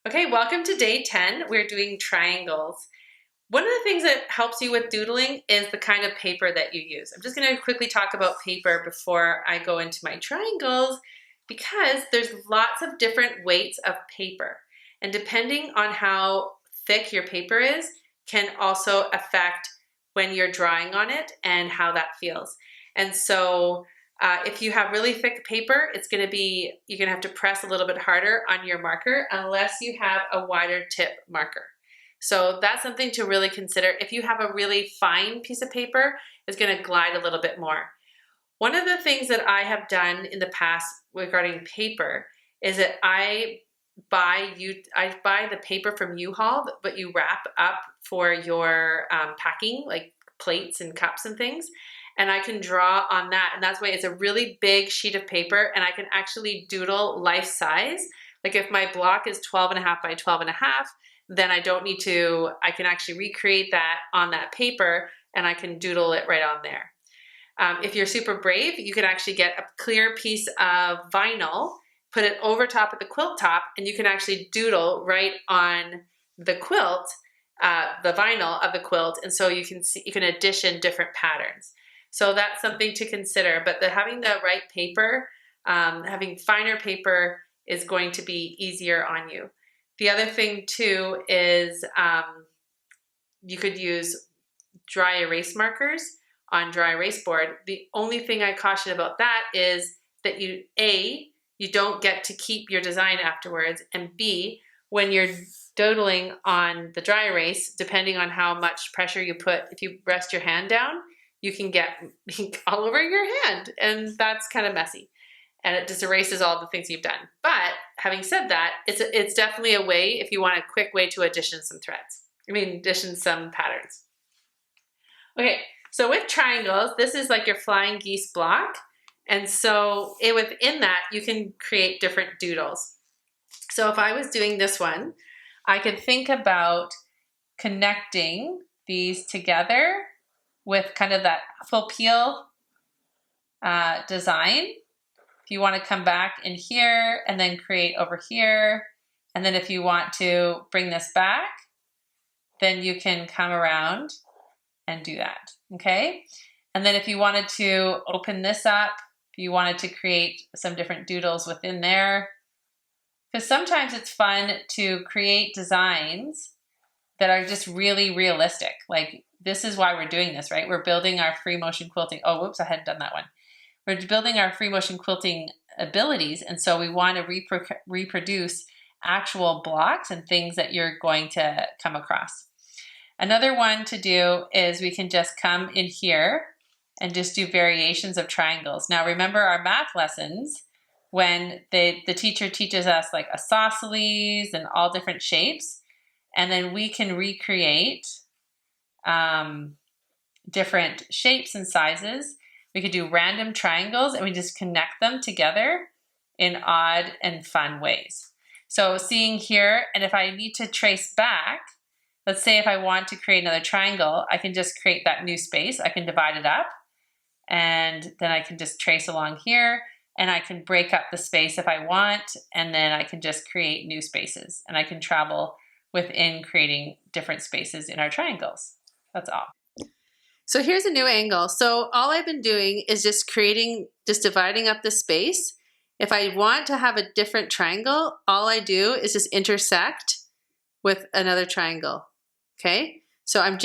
Okay, welcome to day 10. We're doing triangles. One of the things that helps you with doodling is the kind of paper that you use. I'm just going to quickly talk about paper before I go into my triangles because there's lots of different weights of paper. And depending on how thick your paper is can also affect when you're drawing on it and how that feels. And so if you have really thick paper, you're going to have to press a little bit harder on your marker unless you have a wider tip marker. So that's something to really consider. If you have a really fine piece of paper, it's going to glide a little bit more. One of the things that I have done in the past regarding paper is that I buy the paper from U-Haul, but you wrap up for your packing, like plates and cups and things. And I can draw on that, and that's why it's a really big sheet of paper, and I can actually doodle life size. Like if my block is 12.5 by 12.5, then I can actually recreate that on that paper, and I can doodle it right on there. If you're super brave, you can actually get a clear piece of vinyl, put it over top of the quilt top, and you can actually doodle right on the quilt, the vinyl of the quilt, and so you can addition different patterns. So that's something to consider, but having the right paper, having finer paper is going to be easier on you. The other thing too is you could use dry erase markers on dry erase board. The only thing I caution about that is that you don't get to keep your design afterwards, and B, when you're doodling on the dry erase, depending on how much pressure you put, if you rest your hand down, you can get ink all over your hand, and that's kind of messy. And it just erases all the things you've done. But having said that, it's definitely a way if you want a quick way to addition some patterns. Okay, so with triangles, this is like your flying geese block. And so within that, you can create different doodles. So if I was doing this one, I could think about connecting these together with kind of that full peel design. If you want to come back in here and then create over here, and then if you want to bring this back, then you can come around and do that, okay? And then if you wanted to open this up, if you wanted to create some different doodles within there, because sometimes it's fun to create designs that are just really realistic. Like this is why we're doing this, right? We're building our free motion quilting. Oh, whoops, I hadn't done that one. We're building our free motion quilting abilities, and so we want to reproduce actual blocks and things that you're going to come across. Another one to do is we can just come in here and just do variations of triangles. Now remember our math lessons when the teacher teaches us like isosceles and all different shapes, and then we can recreate different shapes and sizes. We could do random triangles and we just connect them together in odd and fun ways. So seeing here, and if I need to trace back, let's say if I want to create another triangle, I can just create that new space. I can divide it up, and then I can just trace along here, and I can break up the space if I want, and then I can just create new spaces, and I can travel within creating different spaces in our triangles. That's all. So here's a new angle. So all I've been doing is just dividing up the space. If I want to have a different triangle, all I do is just intersect with another triangle, okay? So I'm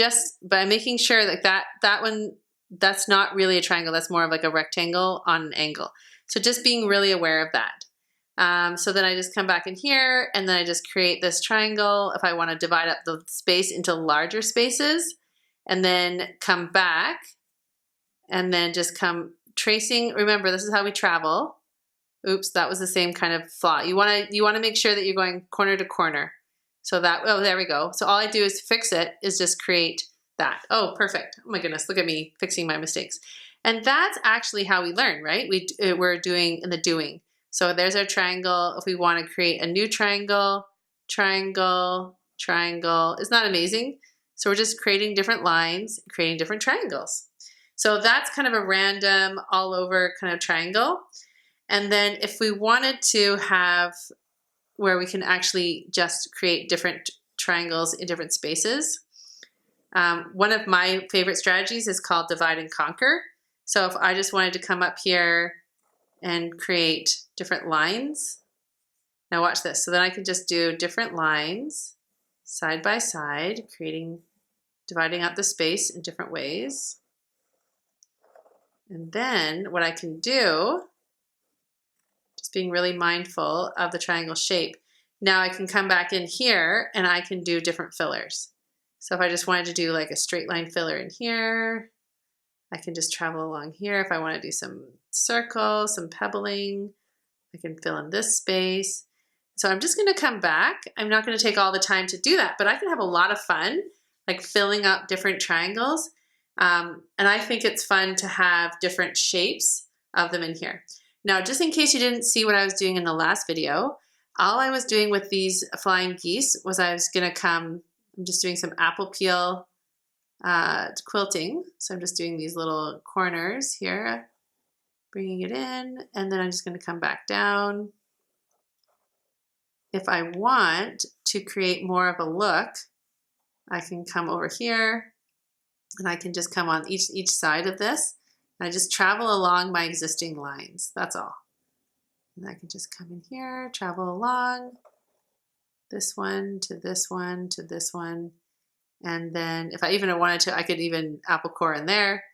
making sure that one, that's not really a triangle, that's more of like a rectangle on an angle. So just being really aware of that. So then I just come back in here, and then I just create this triangle if I want to divide up the space into larger spaces, and then come back, and then just come tracing. Remember, this is how we travel. Oops, that was the same kind of flaw. You want to make sure that you're going corner to corner. So there we go. So all I do is fix it, is just create that. Oh, perfect. Oh my goodness, look at me fixing my mistakes. And that's actually how we learn, right? We're doing in the doing. So there's our triangle. If we want to create a new triangle, triangle, triangle. Isn't that amazing? So we're just creating different lines, creating different triangles. So that's kind of a random all over kind of triangle. And then if we wanted to have where we can actually just create different triangles in different spaces. One of my favorite strategies is called divide and conquer. So if I just wanted to come up here and create different lines, now watch this. So then I can just do different lines side by side, dividing out the space in different ways. And then what I can do, just being really mindful of the triangle shape, now I can come back in here and I can do different fillers. So if I just wanted to do like a straight line filler in here, I can just travel along here. If I want to do some circles, some pebbling, I can fill in this space. So I'm just going to come back. I'm not going to take all the time to do that, but I can have a lot of fun like filling up different triangles. And I think it's fun to have different shapes of them in here. Now, just in case you didn't see what I was doing in the last video, all I was doing with these flying geese was I was going to I'm just doing some apple peel quilting. So I'm just doing these little corners here, bringing it in, and then I'm just going to come back down. If I want to create more of a look, I can come over here and I can just come on each side of this. And I just travel along my existing lines. That's all. And I can just come in here, travel along this one to this one to this one. And then if I even wanted to, I could even apple core in there,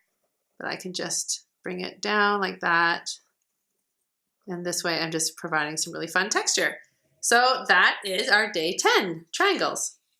but I can just bring it down like that. And this way I'm just providing some really fun texture. So that is our day 10 triangles.